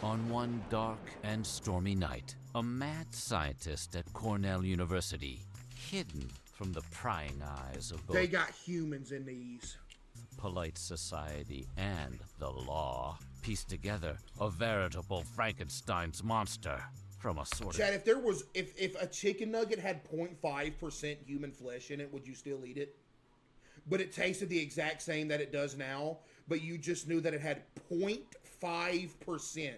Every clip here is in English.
On one dark and stormy night, a mad scientist at Cornell University, hidden from the prying eyes of both They got humans in these. polite society and the law, pieced together a veritable Frankenstein's monster from a sort Chad, of... if a chicken nugget had 0.5% human flesh in it, would you still eat it? But it tasted the exact same that it does now, but you just knew that it had 0.5%.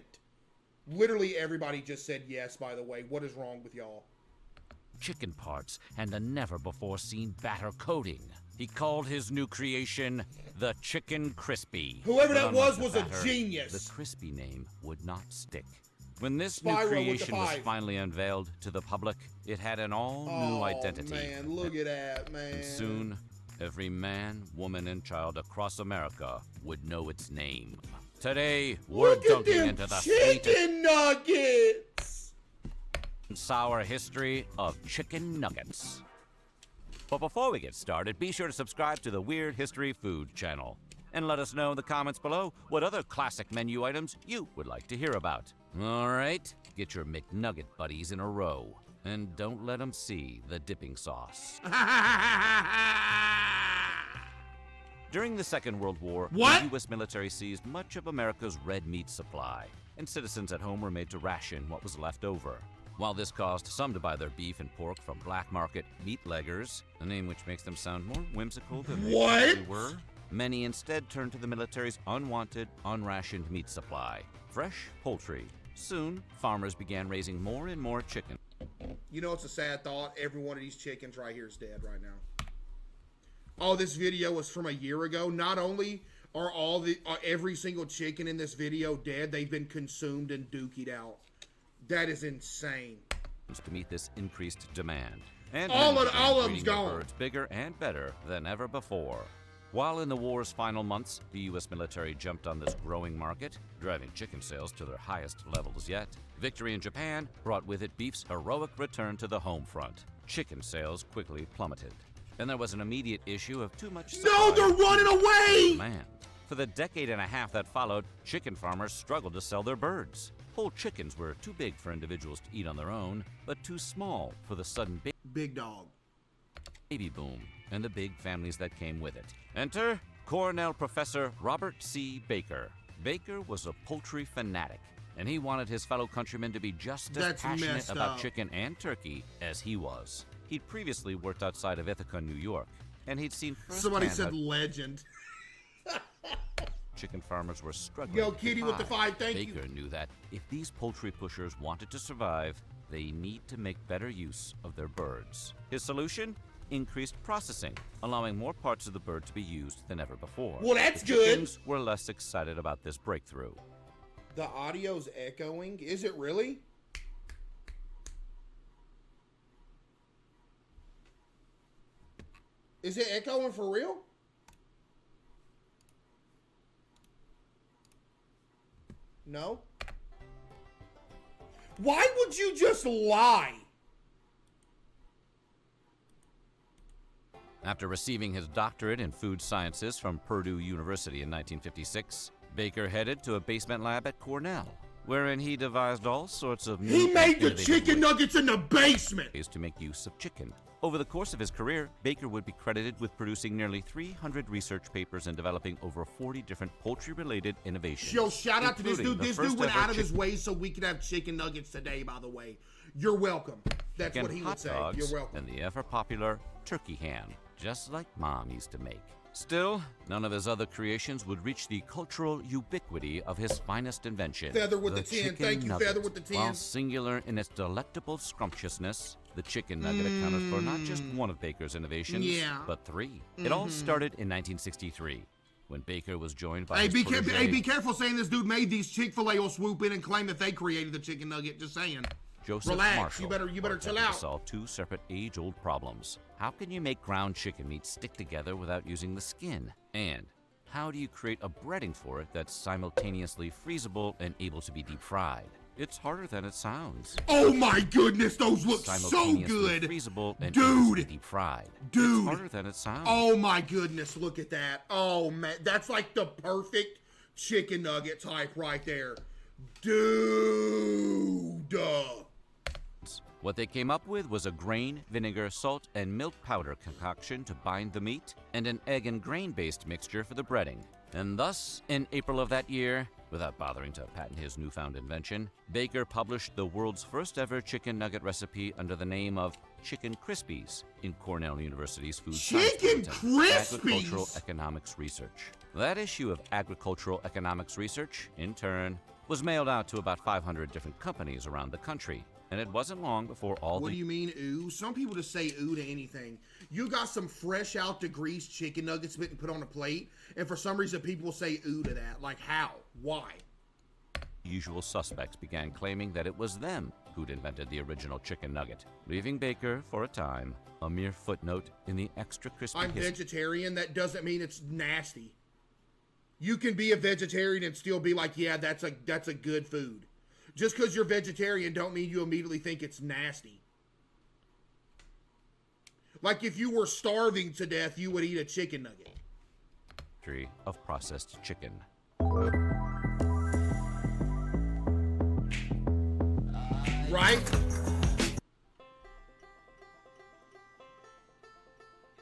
Literally everybody just said yes, by the way. What is wrong with y'all? chicken parts and a never-before-seen batter coating. He called his new creation the Chicken Crispy. Whoever that But unlike was the a batter, genius. The crispy name would not stick. When this Spiral new with the creation was 5. finally unveiled to the public, it had an all-new identity. Man, look at that, man. And soon, every man, woman, and child across America would know its name. Today, we're Look at dunking them into the sweet chicken nuggets. and sour history of chicken nuggets. But before we get started, be sure to subscribe to the Weird History Food channel. And let us know in the comments below what other classic menu items you would like to hear about. All right, get your McNugget buddies in a row. And don't let them see the dipping sauce. During the Second World War, What? the U.S. military seized much of America's red meat supply, and citizens at home were made to ration what was left over. While this caused some to buy their beef and pork from black market meatleggers, a name which makes them sound more whimsical than they What? actually were, many instead turned to the military's unwanted, unrationed meat supply, fresh poultry. Soon, farmers began raising more and more chicken. You know, it's a sad thought. Every one of these chickens right here is dead right now. Oh, this video was from a year ago. Not only are every single chicken in this video dead, they've been consumed and dookied out. That is insane. To meet this increased demand. And All many of began them's breeding their gone. birds bigger and better than ever before. While in the war's final months, the U.S. military jumped on this growing market, driving chicken sales to their highest levels yet. Victory in Japan brought with it beef's heroic return to the home front. Chicken sales quickly plummeted. Then there was an immediate issue of too much supply. No, they're running away! Demand. For the decade and a half that followed, chicken farmers struggled to sell their birds. Whole chickens were too big for individuals to eat on their own, but too small for the sudden Big dog. baby boom and the big families that came with it. Enter Cornell professor Robert C. Baker. Baker was a poultry fanatic, and he wanted his fellow countrymen to be just as That's passionate messed about up. chicken and turkey as he was. He'd previously worked outside of Ithaca, New York, and he'd seen Somebody firsthand said how legend. chicken farmers were struggling. Yo, to Kitty with the thrive. 5, thank you. Baker knew that if these poultry pushers wanted to survive, they need to make better use of their birds. His solution? Increased processing, allowing more parts of the bird to be used than ever before. Well, that's the good. chickens were less excited about this breakthrough. The audio's echoing. Is it really? Is it echoing for real? No? Why would you just lie? After receiving his doctorate in food sciences from Purdue University in 1956, Baker headed to a basement lab at Cornell, wherein he devised all sorts of new He and made the innovative chicken nuggets in the basement. ways to make use of chicken. Over the course of his career, Baker would be credited with producing nearly 300 research papers and developing over 40 different poultry-related innovations. Yo, shout out to this including dude. the This dude first went ever out of his way so we could have chicken nuggets today, by the way. You're welcome. That's chicken what he would hot say. dogs You're welcome. and the ever-popular turkey ham, just like Mom used to make. Still, none of his other creations would reach the cultural ubiquity of his finest invention. Feather with the 10. chicken Thank you, nugget. Feather with the 10. While singular in its delectable scrumptiousness, the chicken nugget accounted for not just one of Baker's innovations, Yeah. but three. It all started in 1963, when Baker was joined by Hey, his be protege, careful saying this dude made these. Chick-fil-A will swoop in and claim that they created the chicken nugget. Just saying. Joseph Relax, Marshall. you better who chill attempted out. to solve two separate age-old problems. How can you make ground chicken meat stick together without using the skin? And how do you create a breading for it that's simultaneously freezable and able to be deep fried? It's harder than it sounds. Oh my goodness, those look so Simultaneously good. freezable and able to be Dude. deep fried. Dude. It's harder than it sounds. Oh my goodness, look at that. Oh man, that's like the perfect chicken nugget type right there. Dude. What they came up with was a grain, vinegar, salt, and milk powder concoction to bind the meat, and an egg and grain-based mixture for the breading. And thus, in April of that year, without bothering to patent his newfound invention, Baker published the world's first ever chicken nugget recipe under the name of Chicken Krispies in Cornell University's Food Science Chicken Bulletin, Agricultural Krispies? Economics Research. That issue of Agricultural Economics Research, in turn, was mailed out to about 500 different companies around the country. And it wasn't long before What do you mean, ooh? Some people just say ooh to anything. You got some fresh out to grease chicken nuggets bitten put on a plate, and for some reason people will say ooh to that. Like how? Why? usual suspects began claiming that it was them who'd invented the original chicken nugget, leaving Baker, for a time, a mere footnote in the extra crispy I'm vegetarian. That doesn't mean it's nasty. You can be a vegetarian and still be like, yeah, that's a good food. Just because you're vegetarian don't mean you immediately think it's nasty. Like if you were starving to death, you would eat a chicken nugget. History of processed chicken. Right?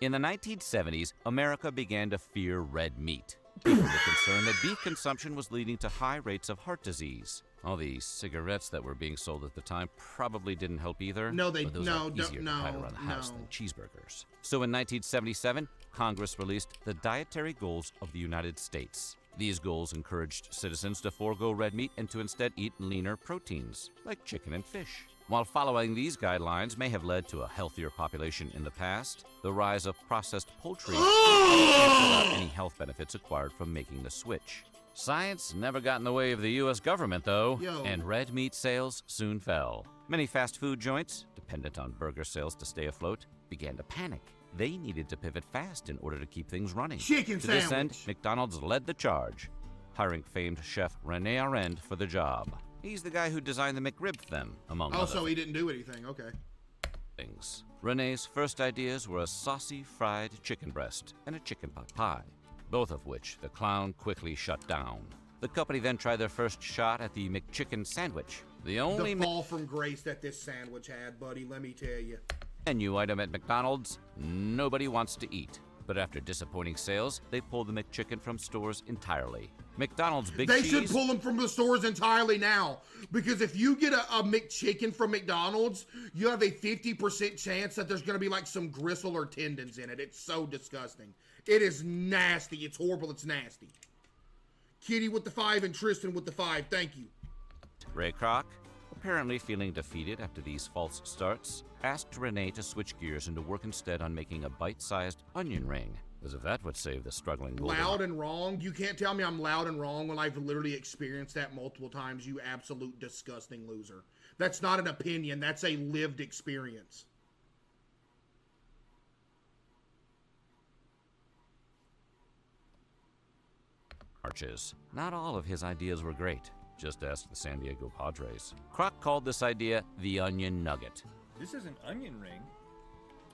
In the 1970s, America began to fear red meat. People were concerned that beef consumption was leading to high rates of heart disease. All the cigarettes that were being sold at the time probably didn't help either. No, they but those no, are easier no, to hide around the house no. than cheeseburgers. So in 1977, Congress released the Dietary Goals of the United States. These goals encouraged citizens to forego red meat and to instead eat leaner proteins, like chicken and fish. While following these guidelines may have led to a healthier population in the past, the rise of processed poultry canceled out any health benefits acquired from making the switch. Science never got in the way of the U.S. government, though, and red meat sales soon fell. Many fast food joints, dependent on burger sales to stay afloat, began to panic. They needed to pivot fast in order to keep things running. Chicken To this sandwich. end, McDonald's led the charge, hiring famed chef Rene Arend for the job. He's the guy who designed the McRib for them, among Oh, other so he didn't do anything. Okay. things. Rene's first ideas were a saucy fried chicken breast and a chicken pot pie, both of which the clown quickly shut down. The company then tried their first shot at the McChicken sandwich, the only The fall from grace that this sandwich had, buddy, let me tell you. menu item at McDonald's nobody wants to eat. But after disappointing sales, they pulled the McChicken from stores entirely. McDonald's Big They Cheese... should pull them from the stores entirely now. Because if you get a McChicken from McDonald's, you have a 50% chance that there's going to be like some gristle or tendons in it. It's so disgusting. It is nasty. It's horrible. It's nasty. Kitty with the 5 and Tristan with the 5. Thank you. Ray Kroc, apparently feeling defeated after these false starts, asked Rene to switch gears and to work instead on making a bite-sized onion ring, as if that would save the struggling golden... Loud and wrong. You can't tell me I'm loud and wrong when I've literally experienced that multiple times, you absolute disgusting loser. That's not an opinion. That's a lived experience. Arches. Not all of his ideas were great. Just ask the San Diego Padres. Kroc called this idea the onion nugget. This is an onion ring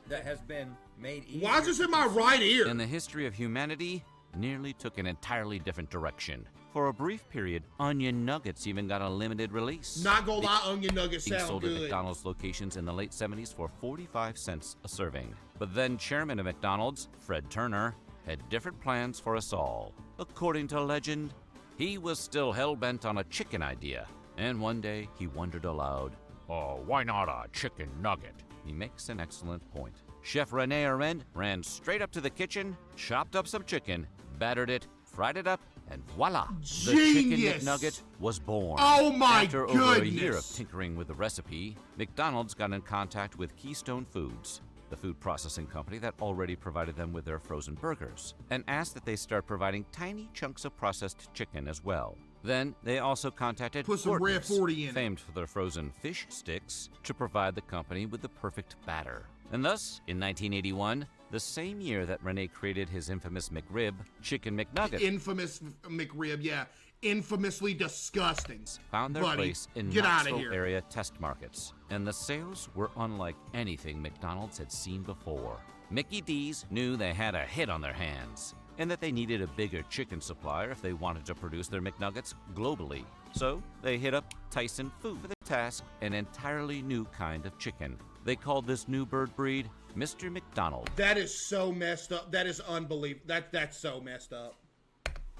that has been made easier. Why is this in my right ear? And the history of humanity nearly took an entirely different direction. For a brief period, onion nuggets even got a limited release. Not gonna lie, onion nuggets Being sound sold at good. McDonald's locations in the late 70s for 45 cents a serving. But then chairman of McDonald's, Fred Turner, had different plans for us all. According to legend, he was still hell-bent on a chicken idea. And one day, he wondered aloud, "Oh, why not a chicken nugget?" He makes an excellent point. Chef Rene Arend ran straight up to the kitchen, chopped up some chicken, battered it, fried it up, and voila! The Chicken Genius! McNugget was born. Oh my After over a goodness! year of tinkering with the recipe, McDonald's got in contact with Keystone Foods, the food processing company that already provided them with their frozen burgers, and asked that they start providing tiny chunks of processed chicken as well. Then they also contacted Put some Red Gordon's, 40 in it. famed for their frozen fish sticks, to provide the company with the perfect batter. And thus, in 1981, the same year that Rene created his infamous McRib, Chicken McNugget Infamous McRib, yeah. Infamously disgusting. found their Buddy, place in get outta Knoxville here. area test markets, and the sales were unlike anything McDonald's had seen before. Mickey D's knew they had a hit on their hands, and that they needed a bigger chicken supplier if they wanted to produce their McNuggets globally. So they hit up Tyson Food for the task, an entirely new kind of chicken. They called this new bird breed Mr. McDonald. That is so messed up. That is unbelievable. That's so messed up.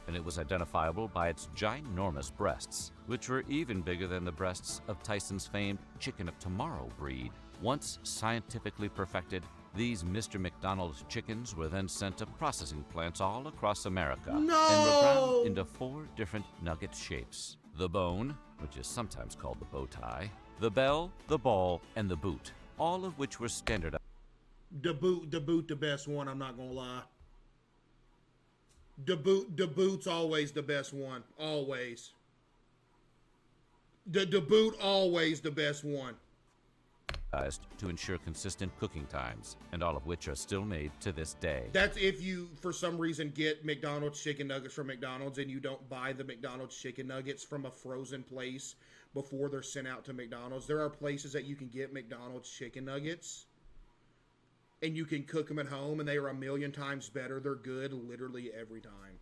And it was identifiable by its ginormous breasts, which were even bigger than the breasts of Tyson's famed Chicken of Tomorrow breed. Once scientifically perfected, these Mr. McDonald's chickens were then sent to processing plants all across America and were ground into 4 different nugget shapes. The bone, which is sometimes called the bow tie, the bell, the ball, and the boot, all of which were standardized. The boot, the best one, I'm not gonna lie. The boot's always the best one. Always. The boot, always the best one. To ensure consistent cooking times, and all of which are still made to this day. That's if you, for some reason, get McDonald's chicken nuggets from McDonald's and you don't buy the McDonald's chicken nuggets from a frozen place before they're sent out to McDonald's. There are places that you can get McDonald's chicken nuggets and you can cook them at home, and they are a million times better. They're good literally every time.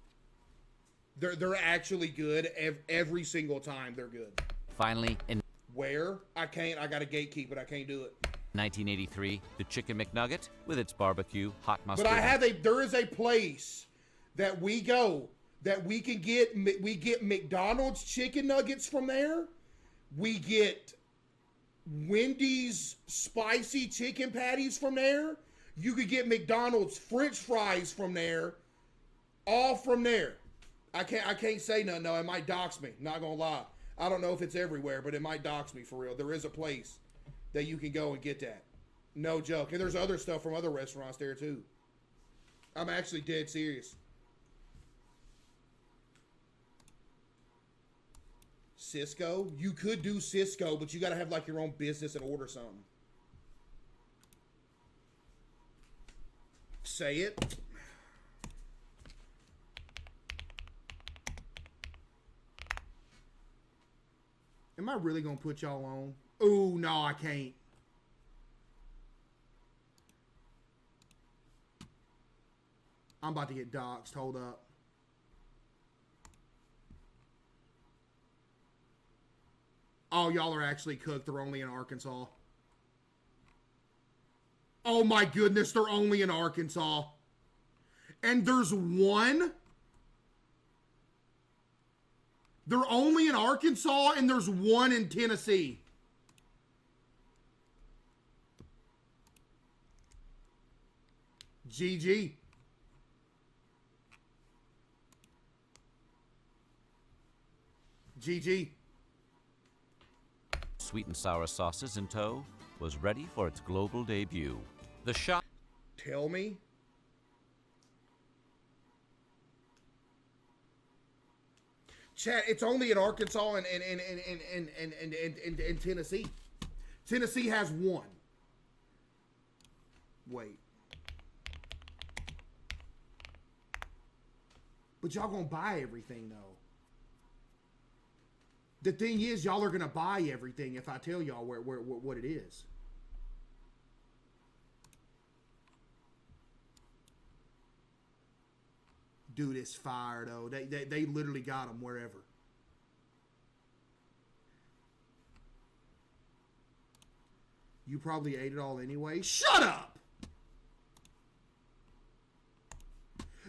They're actually good every single time. They're good. Finally, in Where? I can't. I got to gatekeep it. I can't do it. 1983, the Chicken McNugget with its barbecue, hot mustard. But there is a place that we go that we get McDonald's chicken nuggets from there. We get Wendy's spicy chicken patties from there. You could get McDonald's French fries from there. All from there. I can't say nothing. No, it might dox me. Not gonna lie. I don't know if it's everywhere, but it might dox me for real. There is a place that you can go and get that. No joke. And there's other stuff from other restaurants there too. I'm actually dead serious. Cisco? You could do Cisco, but you got to have like your own business and order something. Say it. Am I really going to put y'all on? Ooh, no, I can't. I'm about to get doxxed. Hold up. Oh, y'all are actually cooked. They're only in Arkansas. Oh my goodness, they're only in Arkansas. And there's one. They're only in Arkansas, and there's one in Tennessee. GG. GG. Sweet and sour sauces in tow was ready for its global debut. The shop. Tell me. Chat, it's only in Arkansas and Tennessee. Tennessee has one. Wait. But y'all gonna buy everything though. The thing is, y'all are gonna buy everything if I tell y'all what it is. Dude, it's fire though. They literally got them wherever. You probably ate it all anyway. Shut up!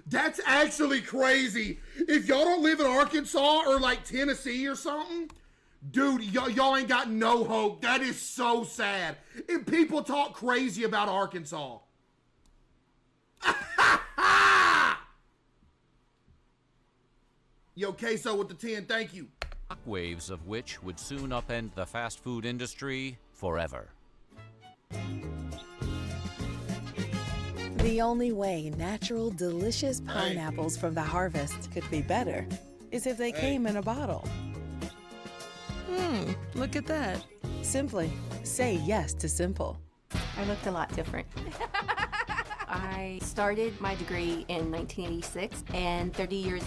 That's actually crazy. If y'all don't live in Arkansas or like Tennessee or something, dude, y'all ain't got no hope. That is so sad. And people talk crazy about Arkansas. Yo, CaseOh with the 10, thank you. Waves of which would soon upend the fast food industry forever. The only way natural, delicious pineapples from the harvest could be better is if they came in a bottle. Look at that. Simply say yes to simple. I looked a lot different. I started my degree in 1986, and 30 years.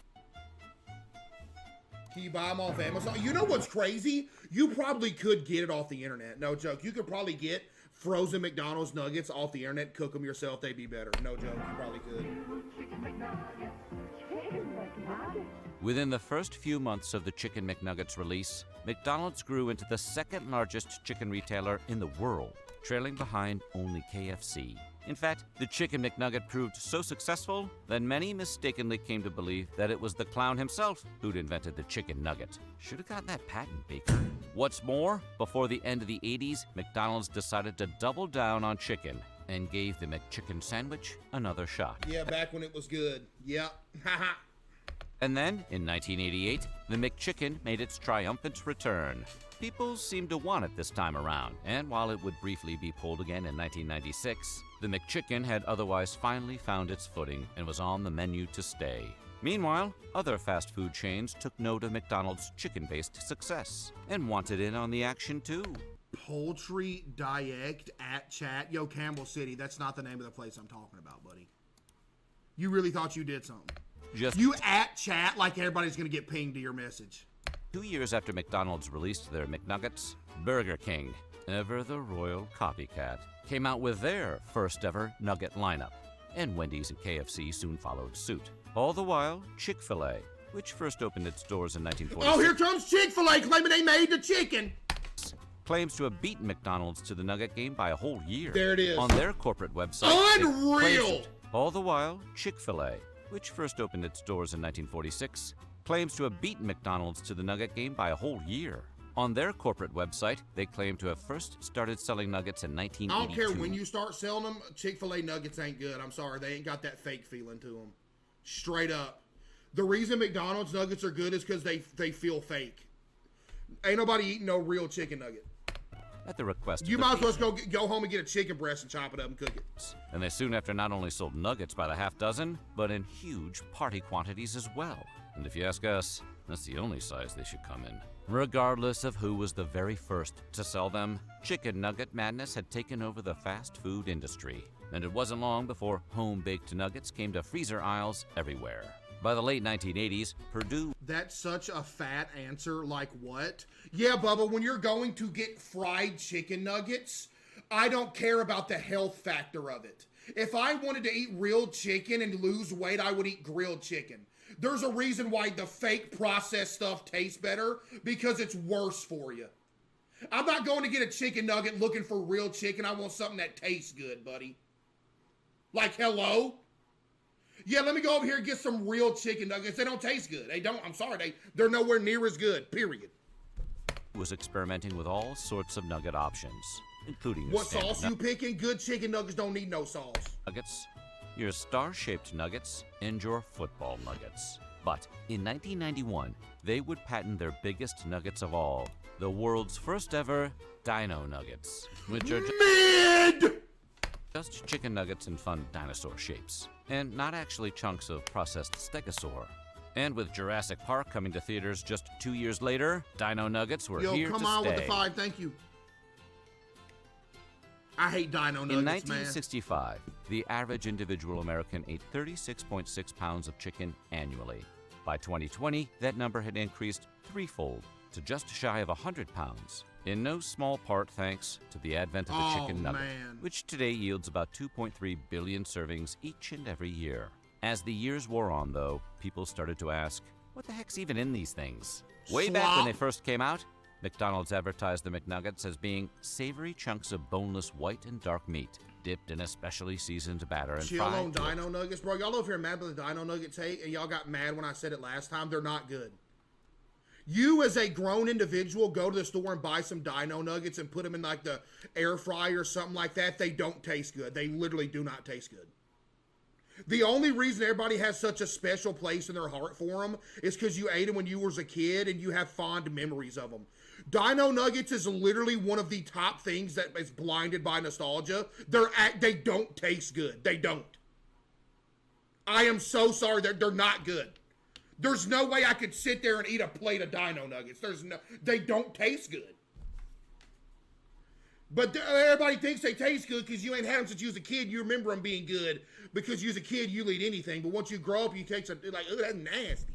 Can you buy them off Amazon? You know what's crazy? You probably could get it off the internet. No joke. You could probably get frozen McDonald's nuggets off the internet, cook them yourself. They'd be better. No joke. You probably could. Within the first few months of the Chicken McNuggets release, McDonald's grew into the second largest chicken retailer in the world, trailing behind only KFC. In fact, the Chicken McNugget proved so successful that many mistakenly came to believe that it was the clown himself who'd invented the chicken nugget. Should have gotten that patent, Baker. What's more, before the end of the 80s, McDonald's decided to double down on chicken and gave the McChicken sandwich another shot. Yeah, back when it was good. Yep. Haha. And then, in 1988, the McChicken made its triumphant return. People seemed to want it this time around, and while it would briefly be pulled again in 1996, the McChicken had otherwise finally found its footing and was on the menu to stay. Meanwhile, other fast food chains took note of McDonald's chicken-based success and wanted in on the action too. Poultry Direct at Chat. Yo, Campbell City, that's not the name of the place I'm talking about, buddy. You really thought you did something. You at Chat like everybody's going to get pinged to your message. 2 years after McDonald's released their McNuggets, Burger King, ever the royal copycat, came out with their first ever nugget lineup, and Wendy's and KFC soon followed suit. All the while, Chick-fil-A, which first opened its doors in 1946. Oh, here comes Chick-fil-A claiming they made the chicken. Claims to have beaten McDonald's to the nugget game by a whole year. There it is. On their corporate website. Unreal! All the while, Chick-fil-A, which first opened its doors in 1946, claims to have beaten McDonald's to the nugget game by a whole year. On their corporate website, they claim to have first started selling nuggets in 1982. I don't care when you start selling them, Chick-fil-A nuggets ain't good. I'm sorry, they ain't got that fake feeling to them. Straight up. The reason McDonald's nuggets are good is because they feel fake. Ain't nobody eating no real chicken nugget. At the request You of might the as well go home and get a chicken breast and chop it up and cook it. And they soon after not only sold nuggets by the half dozen, but in huge party quantities as well. And if you ask us, that's the only size they should come in. Regardless of who was the very first to sell them, chicken nugget madness had taken over the fast food industry. And it wasn't long before home-baked nuggets came to freezer aisles everywhere. By the late 1980s, Purdue... That's such a fat answer, like what? Yeah, Bubba, when you're going to get fried chicken nuggets, I don't care about the health factor of it. If I wanted to eat real chicken and lose weight, I would eat grilled chicken. There's a reason why the fake processed stuff tastes better, because it's worse for you. I'm not going to get a chicken nugget looking for real chicken. I want something that tastes good, buddy. Like, hello? Yeah, let me go over here and get some real chicken nuggets. They don't taste good. They don't. I'm sorry. They're nowhere near as good, period. Was experimenting with all sorts of nugget options, including what sauce you picking? Good chicken nuggets don't need no sauce. Nuggets, your star-shaped nuggets, and your football nuggets. But in 1991, they would patent their biggest nuggets of all, the world's first ever Dino Nuggets, which are just chicken nuggets in fun dinosaur shapes, and not actually chunks of processed stegosaur. And with Jurassic Park coming to theaters just 2 years later, Dino Nuggets were here to stay. Yo, come on with the 5, thank you. I hate Dino Nuggets, in 1965, the average individual American ate 36.6 pounds of chicken annually. By 2020, that number had increased threefold to just shy of 100 pounds, in no small part thanks to the advent of the chicken nugget, which today yields about 2.3 billion servings each and every year. As the years wore on, though, people started to ask, what the heck's even in these things? Way back when they first came out, McDonald's advertised the McNuggets as being savory chunks of boneless white and dark meat, dipped in a specially seasoned batter and fried. Chill on Dino Nuggets, bro. Y'all over here mad about the Dino Nuggets hate, and y'all got mad when I said it last time. They're not good. You, as a grown individual, go to the store and buy some Dino Nuggets and put them in like the air fryer or something like that. They don't taste good. They literally do not taste good. The only reason everybody has such a special place in their heart for them is because you ate them when you was a kid and you have fond memories of them. Dino Nuggets is literally one of the top things that is blinded by nostalgia. They don't taste good. They don't. I am so sorry. They're not good. There's no way I could sit there and eat a plate of Dino Nuggets. They don't taste good. But everybody thinks they taste good because you ain't had them since you was a kid. You remember them being good because you was a kid, you'll eat anything. But once you grow up, you take some, like, oh, that's nasty.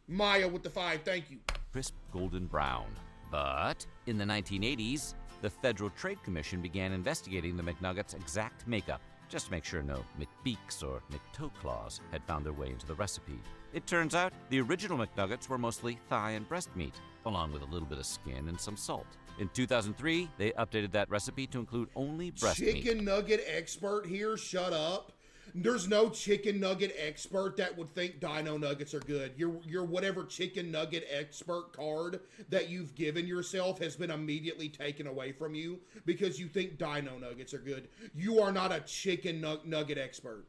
Maya with the 5, thank you. Crisp golden brown. But in the 1980s, the Federal Trade Commission began investigating the McNuggets' exact makeup just to make sure no McBeaks or McToe Claws had found their way into the recipe. It turns out the original McNuggets were mostly thigh and breast meat, along with a little bit of skin and some salt. In 2003, they updated that recipe to include only breast meat. Chicken nugget expert here, shut up. There's no chicken nugget expert that would think dino nuggets are good. Your whatever chicken nugget expert card that you've given yourself has been immediately taken away from you because you think dino nuggets are good. You are not a chicken nugget expert.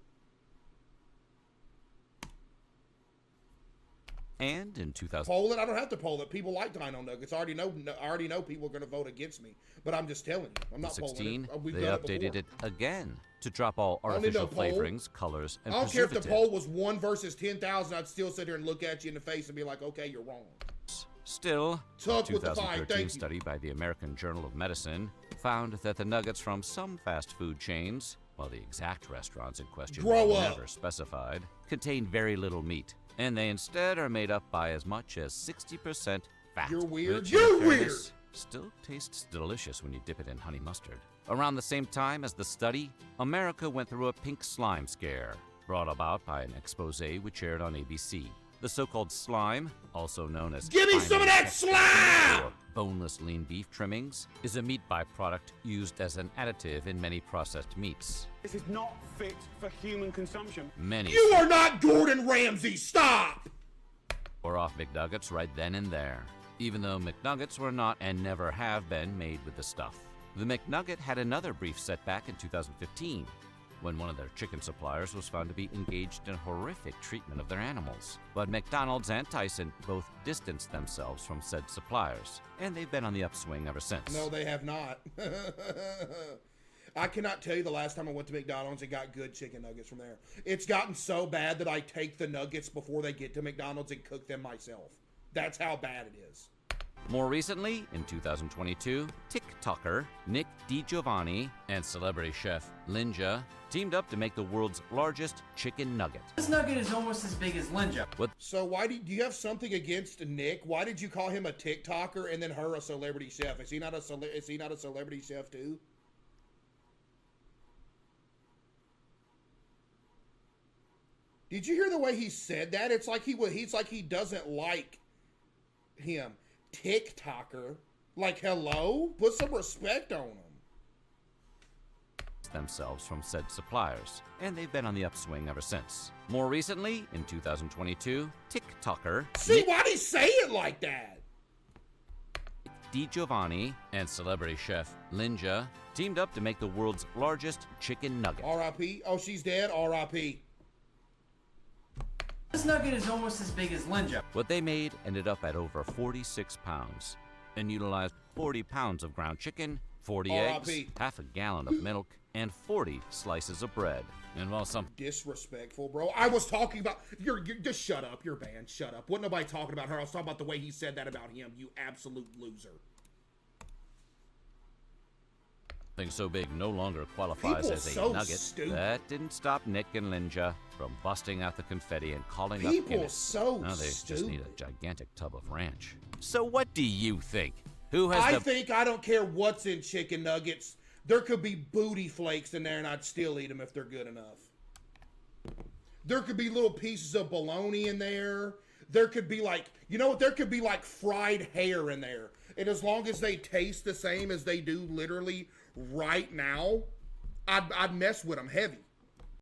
And in 2000, Poll it. I don't have to poll it. People like dino nuggets. I already know people are going to vote against me. But I'm just telling you. I'm not polling it. We've they done updated it it again to drop all artificial flavorings, colors, and I don't care if the preservatives. poll was 1 versus 10,000. I'd still sit here and look at you in the face and be like, okay, you're wrong. Still, a Tuck with the fine, 2013 thank you. study by the American Journal of Medicine found that the nuggets from some fast food chains, while the exact restaurants in question Grow were up. never specified, contain very little meat, and they instead are made up by as much as 60% fat. You're weird. which, in You're fairness, Still tastes delicious when you dip it in honey mustard. Around the same time as the study, America went through a pink slime scare, brought about by an expose which aired on ABC. The so-called slime, also known as Give me some of that slime! or boneless lean beef trimmings, is a meat byproduct used as an additive in many processed meats. This is not fit for human consumption. Many You are not Gordon Ramsay. Stop! were off McNuggets right then and there, even though McNuggets were not and never have been made with the stuff. The McNugget had another brief setback in 2015, when one of their chicken suppliers was found to be engaged in horrific treatment of their animals. But McDonald's and Tyson both distanced themselves from said suppliers, and they've been on the upswing ever since. No, they have not. I cannot tell you the last time I went to McDonald's and got good chicken nuggets from there. It's gotten so bad that I take the nuggets before they get to McDonald's and cook them myself. That's how bad it is. More recently, in 2022, TikToker Nick DiGiovanni and celebrity chef Linja teamed up to make the world's largest chicken nugget. This nugget is almost as big as Linja. So why do you have something against Nick? Why did you call him a TikToker and then her a celebrity chef? Is he not a celebrity chef too? Did you hear the way he said that? It's like he's like he doesn't like him. TikToker? Like, hello? Put some respect on him. Themselves from said suppliers, and they've been on the upswing ever since. More recently, in 2022, TikToker See, why'd he say it like that? DiGiovanni and celebrity chef Linja teamed up to make the world's largest chicken nugget. R.I.P. Oh, she's dead? R.I.P. This nugget is almost as big as Linja. What they made ended up at over 46 pounds and utilized 40 pounds of ground chicken, 40 eggs, R.I.P. half a gallon of milk, and 40 slices of bread. And while some Disrespectful, bro. I was talking about... You're just shut up. You're banned. Shut up. Wasn't nobody talking about her. I was talking about the way he said that about him. You absolute loser. Something so big no longer qualifies People as a so nugget. stupid. That didn't stop Nick and Linja from busting out the confetti and calling up People Guinness. so Now they just need stupid. a gigantic tub of ranch. So what do you think? Who has I the think I don't care what's in chicken nuggets. There could be booty flakes in there and I'd still eat them if they're good enough. There could be little pieces of bologna in there. There could be like, you know what? There could be like fried hair in there. And as long as they taste the same as they do literally right now, I'd mess with them heavy.